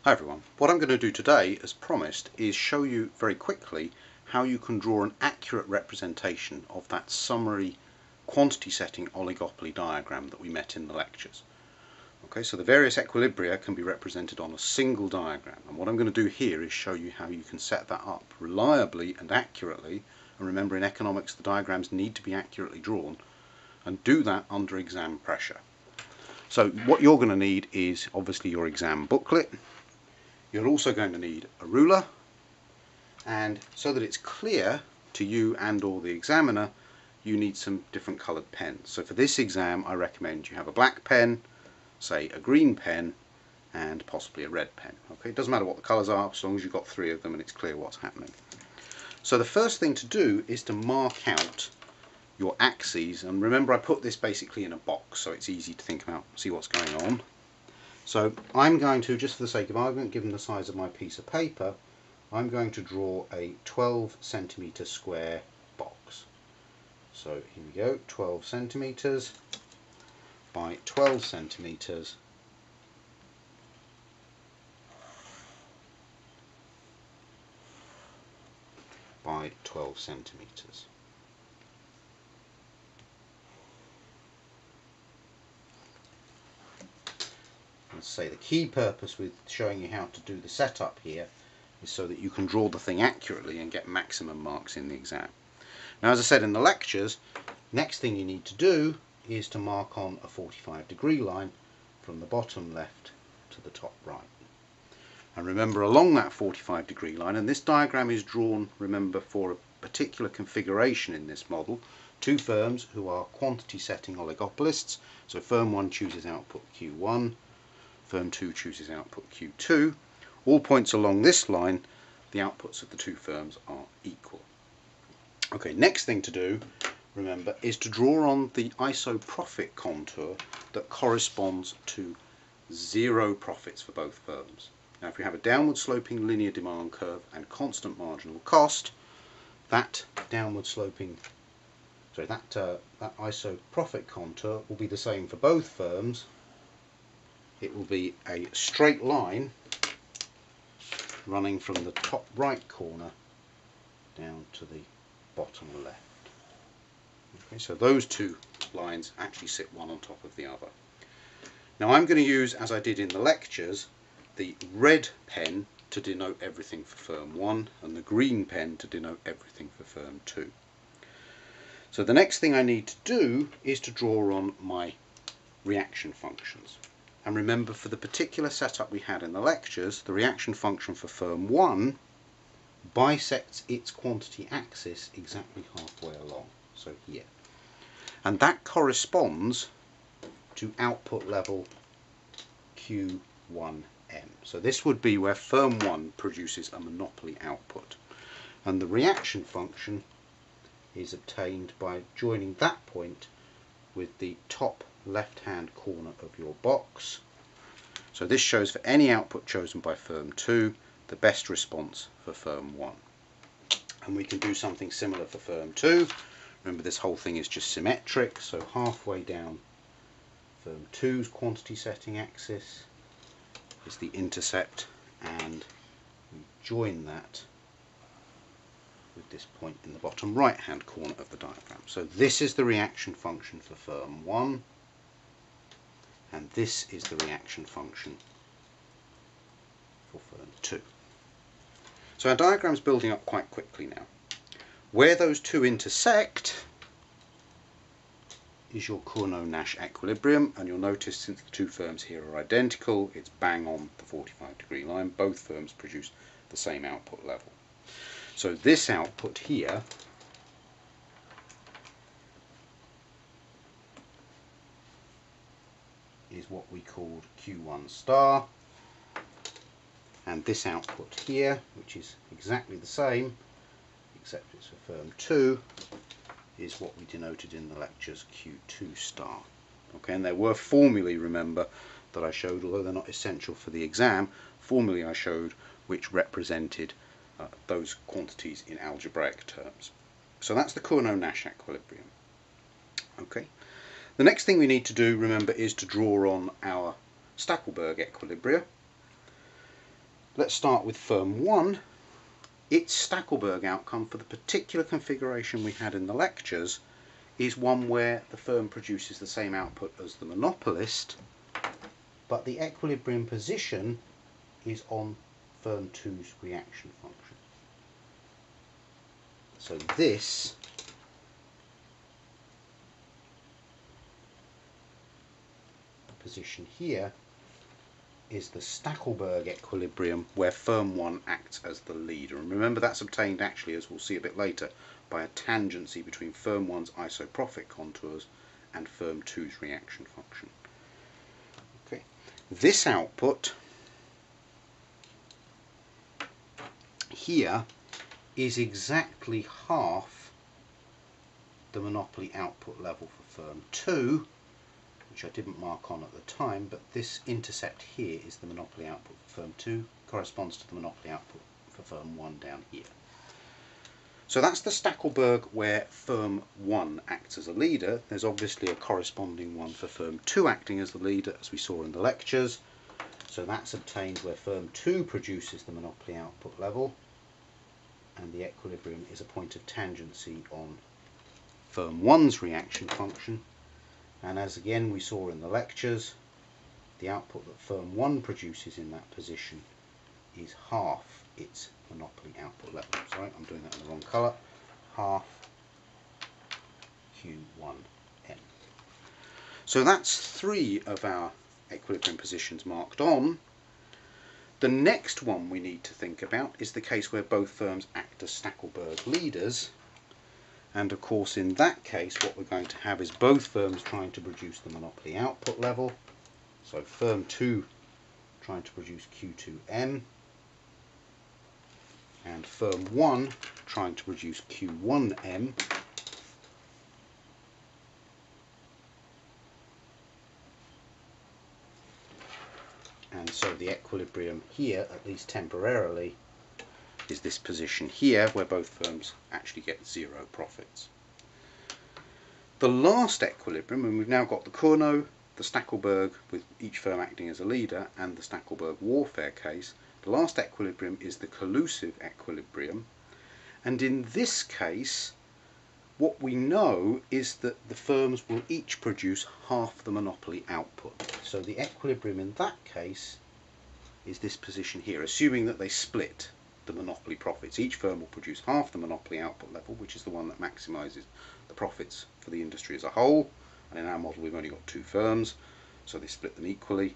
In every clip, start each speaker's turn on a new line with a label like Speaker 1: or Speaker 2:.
Speaker 1: Hi everyone. What I'm going to do today, as promised, is show you very quickly how you can draw an accurate representation of that summary quantity setting oligopoly diagram that we met in the lectures. Okay, so the various equilibria can be represented on a single diagram, and what I'm going to do here is show you how you can set that up reliably and accurately. And remember, in economics the diagrams need to be accurately drawn, and do that under exam pressure. So what you're going to need is obviously your exam booklet. You're also going to need a ruler, and so that it's clear to you and or the examiner, you need some different coloured pens. So for this exam I recommend you have a black pen, say a green pen, and possibly a red pen. Okay, it doesn't matter what the colours are as long as you've got three of them and it's clear what's happening. So the first thing to do is to mark out your axes, and remember I put this basically in a box so it's easy to think about, see what's going on. So I'm going to, just for the sake of argument, given the size of my piece of paper, I'm going to draw a 12 centimetre square box. So here we go, 12 centimetres by 12 centimetres by 12 centimetres. Let's say the key purpose with showing you how to do the setup here is so that you can draw the thing accurately and get maximum marks in the exam. Now, as I said in the lectures, next thing you need to do is to mark on a 45-degree line from the bottom left to the top right. And remember, along that 45-degree line, and this diagram is drawn, remember, for a particular configuration in this model, two firms who are quantity setting oligopolists. So firm 1 chooses output Q1, firm 2 chooses output Q2. All points along this line, the outputs of the two firms are equal. Okay, next thing to do, remember, is to draw on the isoprofit contour that corresponds to zero profits for both firms. Now, if you have a downward sloping linear demand curve and constant marginal cost, that downward sloping, that isoprofit contour will be the same for both firms. It will be a straight line running from the top right corner down to the bottom left. Okay, so those two lines actually sit one on top of the other. Now I'm going to use, as I did in the lectures, the red pen to denote everything for firm 1 and the green pen to denote everything for firm 2. So the next thing I need to do is to draw on my reaction functions. And remember, for the particular setup we had in the lectures, the reaction function for firm 1 bisects its quantity axis exactly halfway along, so here. And that corresponds to output level Q1M. So this would be where firm 1 produces a monopoly output. And the reaction function is obtained by joining that point with the top left-hand corner of your box. So this shows for any output chosen by firm 2 the best response for firm 1. And we can do something similar for firm 2. Remember, this whole thing is just symmetric, so halfway down firm 2's quantity setting axis is the intercept, and we join that with this point in the bottom right hand corner of the diagram. So this is the reaction function for firm 1, and this is the reaction function for firm 2. So our diagram's building up quite quickly now. Where those two intersect is your Cournot-Nash equilibrium, and you'll notice, since the two firms here are identical, it's bang on the 45-degree line. Both firms produce the same output level. So this output here is what we called Q1 star, and this output here, which is exactly the same except it's for firm 2, is what we denoted in the lectures Q2 star. Okay, and there were formulae, remember, that I showed, although they're not essential for the exam, formulae I showed which represented those quantities in algebraic terms. So that's the Cournot-Nash equilibrium. Okay. The next thing we need to do, remember, is to draw on our Stackelberg equilibria. let's start with firm 1. Its Stackelberg outcome for the particular configuration we had in the lectures is one where the firm produces the same output as the monopolist, but the equilibrium position is on firm 2's reaction function. So this position here is the Stackelberg equilibrium where firm 1 acts as the leader. And remember, that's obtained actually, as we'll see a bit later, by a tangency between firm 1's isoprofit contours and firm 2's reaction function. Okay. This output here is exactly half the monopoly output level for firm 2, which I didn't mark on at the time, but this intercept here is the monopoly output for firm 2, corresponds to the monopoly output for firm 1 down here. So that's the Stackelberg where firm 1 acts as a leader. There's obviously a corresponding one for firm 2 acting as the leader, as we saw in the lectures. So that's obtained where firm 2 produces the monopoly output level, and the equilibrium is a point of tangency on firm 1's reaction function. And as again we saw in the lectures, the output that firm 1 produces in that position is half its monopoly output level. Sorry, I'm doing that in the wrong colour. Half Q1M. So that's 3 of our equilibrium positions marked on. The next one we need to think about is the case where both firms act as Stackelberg leaders. And of course in that case what we're going to have is both firms trying to produce the monopoly output level. So firm 2 trying to produce Q2M, and firm 1 trying to produce Q1M. And so the equilibrium here, at least temporarily, is this position here where both firms actually get 0 profits. The last equilibrium, and we've now got the Cournot, the Stackelberg with each firm acting as a leader, and the Stackelberg warfare case, the last equilibrium is the collusive equilibrium. And in this case, what we know is that the firms will each produce half the monopoly output. So the equilibrium in that case is this position here, assuming that they split the monopoly profits. Each firm will produce half the monopoly output level, which is the one that maximises the profits for the industry as a whole. And in our model we've only got 2 firms, so they split them equally.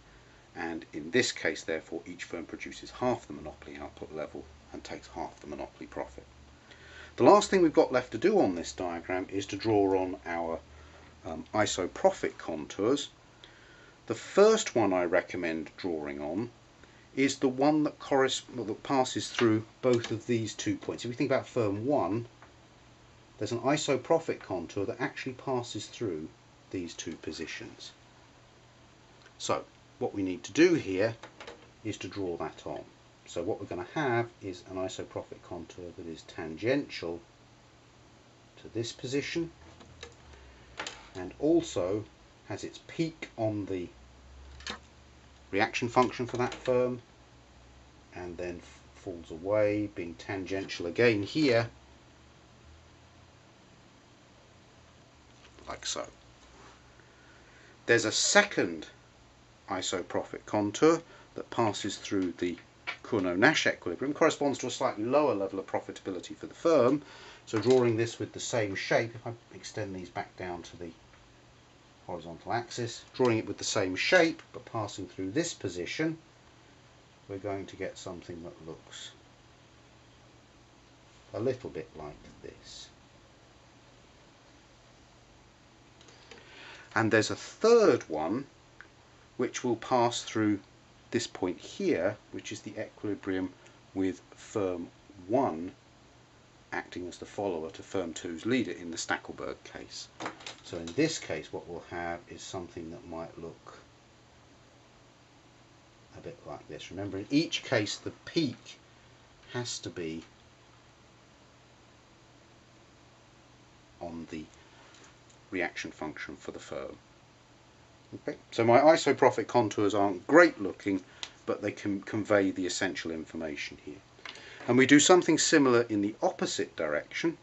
Speaker 1: And in this case, therefore, each firm produces half the monopoly output level and takes half the monopoly profit. The last thing we've got left to do on this diagram is to draw on our isoprofit contours. The first one I recommend drawing on is the one that passes through both of these 2 points. If we think about firm 1, there's an isoprofit contour that actually passes through these 2 positions. So what we need to do here is to draw that on. So what we're going to have is an isoprofit contour that is tangential to this position and also has its peak on the reaction function for that firm and then falls away, being tangential again here, like so. There's a second isoprofit contour that passes through the Cournot-Nash equilibrium, corresponds to a slightly lower level of profitability for the firm. So drawing this with the same shape, if I extend these back down to the horizontal axis, drawing it with the same shape but passing through this position, we're going to get something that looks a little bit like this. And there's a third one which will pass through this point here, which is the equilibrium with firm 1 acting as the follower to firm 2's leader in the Stackelberg case. So in this case what we'll have is something that might look a bit like this. Remember, in each case the peak has to be on the reaction function for the firm. Okay, so my isoprofit contours aren't great looking, but they can convey the essential information here. And we do something similar in the opposite direction.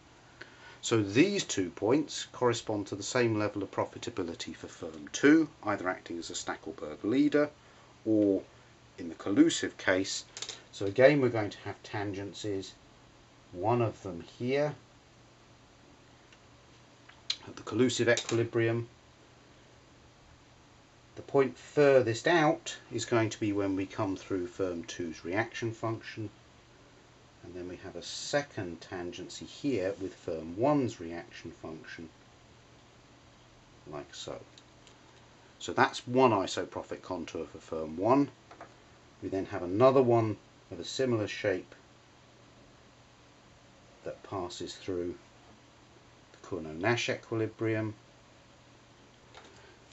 Speaker 1: So these 2 points correspond to the same level of profitability for firm 2, either acting as a Stackelberg leader or in the collusive case. So again, we're going to have tangencies, one of them here at the collusive equilibrium. The point furthest out is going to be when we come through firm 2's reaction function, and then we have a second tangency here with firm 1's reaction function, like so. So that's one isopropic contour for firm 1. We then have another one of a similar shape that passes through the Cournot-Nash equilibrium.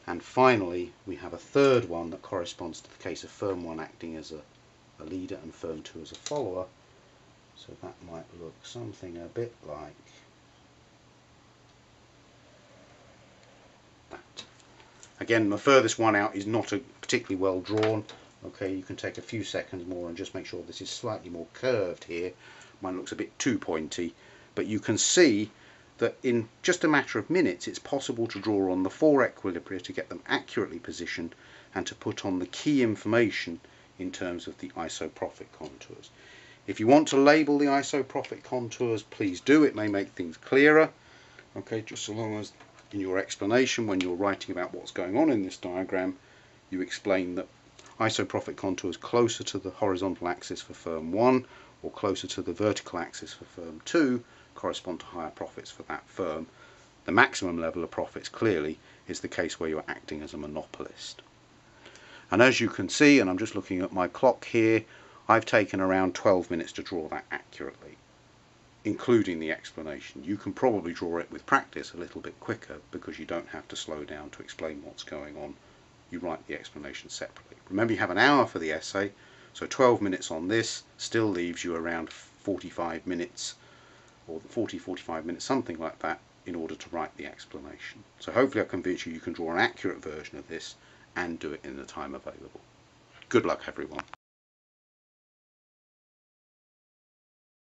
Speaker 1: And finally, we have a third one that corresponds to the case of firm 1 acting as a leader and firm 2 as a follower. So that might look something a bit like that. Again, the furthest one out is not particularly well drawn. Okay, you can take a few seconds more and just make sure this is slightly more curved here. Mine looks a bit too pointy, but you can see that in just a matter of minutes it's possible to draw on the 4 equilibria to get them accurately positioned and to put on the key information in terms of the isopropic contours. If you want to label the isopropic contours, please do. It may make things clearer. Okay, just so long as in your explanation when you're writing about what's going on in this diagram, you explain that isopropic contours closer to the horizontal axis for firm 1 or closer to the vertical axis for firm 2 correspond to higher profits for that firm. The maximum level of profits clearly is the case where you're acting as a monopolist. And as you can see, and I'm just looking at my clock here, I've taken around 12 minutes to draw that accurately, including the explanation. You can probably draw it with practice a little bit quicker because you don't have to slow down to explain what's going on. You write the explanation separately. Remember, you have an hour for the essay, so 12 minutes on this still leaves you around 45 minutes, or 40-45 minutes, something like that, in order to write the explanation. So hopefully I've convinced you can draw an accurate version of this and do it in the time available. Good luck, everyone.